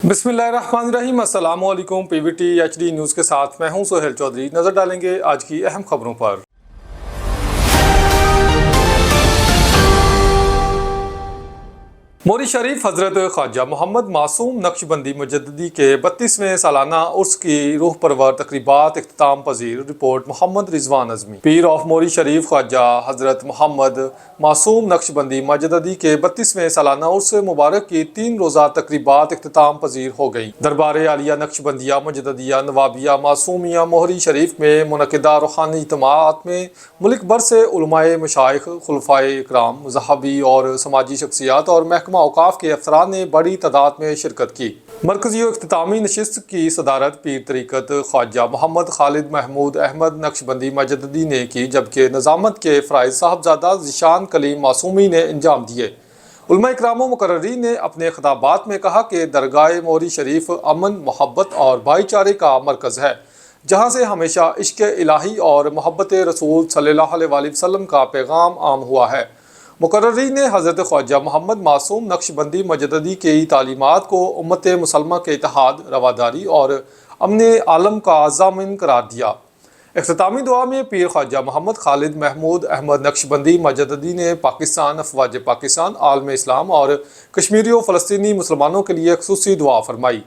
बिस्मिल्लाहिर्रहमानिर्रहीम। अस्सलाम वालेकुम। पीवीटी HD न्यूज़ के साथ मैं हूं सोहेल चौधरी। नज़र डालेंगे आज की अहम खबरों पर। मोरी शरीफ हज़रत ख्वाजा मोहम्मद मासूम नक्शबंदी मुजद्दिदी के 32वें सालाना उर्स की रूह परवर तकरीबात इख्तिताम पजीर। Report Mohammad Rizwan अज़मी। Pir of मोरी शरीफ ख्वाजा हज़रत मोहम्मद मासूम नक्शबंदी मुजद्दिदी के 32वें सालाना उर्स मुबारक की 3 रोज़ा तकरीबात इख्तिताम पजीर हो गई। दरबार आलिया नक्शबंदिया मुजद्दिदिया नवाबिया मासूमिया मोहरी शरीफ में मुनक़िदा रूहानी इज्तिमाअत में मुल्क भर से उलमाए मशाइख, खुलफाए इकराम, मज़हबी और समाजी शख्सियात और महकमा औकाफ के अफसरान ने बड़ी तादाद में शिरकत की। मरकजी और इख्तितामी नशिस्त की सदारत पीर तरीक़त ख्वाजा मोहम्मद खालिद महमूद अहमद नक्शबंदी मुजद्दिदी ने की, जबकि निज़ामत के फ़राइज़ साहबजादा ज़ीशान कलीम मासूमी ने अंजाम दिए। उलमा इकराम व मुकर्ररीन ने अपने खिताबात में कहा कि दरगाह मोरी शरीफ अमन, मोहब्बत और भाईचारे का मरकज़ है, जहाँ से हमेशा इश्क़ इलाही और मोहब्बत रसूल सल्लल्लाहु अलैहि वसल्लम का पैगाम आम हुआ है। मुकर्ररीन ने हज़रत ख्वाजा मोहम्मद मासूम नक्शबंदी मुजद्दिदी की तालीमात को उम्मत मुसलमा के इत्तेहाद, रवादारी और अमन आलम का ज़ामिन करार दिया। इख्तितामी दुआ में पीर ख्वाजा मोहम्मद खालिद महमूद अहमद नक्शबंदी मुजद्दिदी ने पाकिस्तान, अफवाज पाकिस्तान, आलम इस्लाम और कश्मीरी व फ़लस्तीनी मुसलमानों के लिए ख़ुसूसी दुआ फरमाई।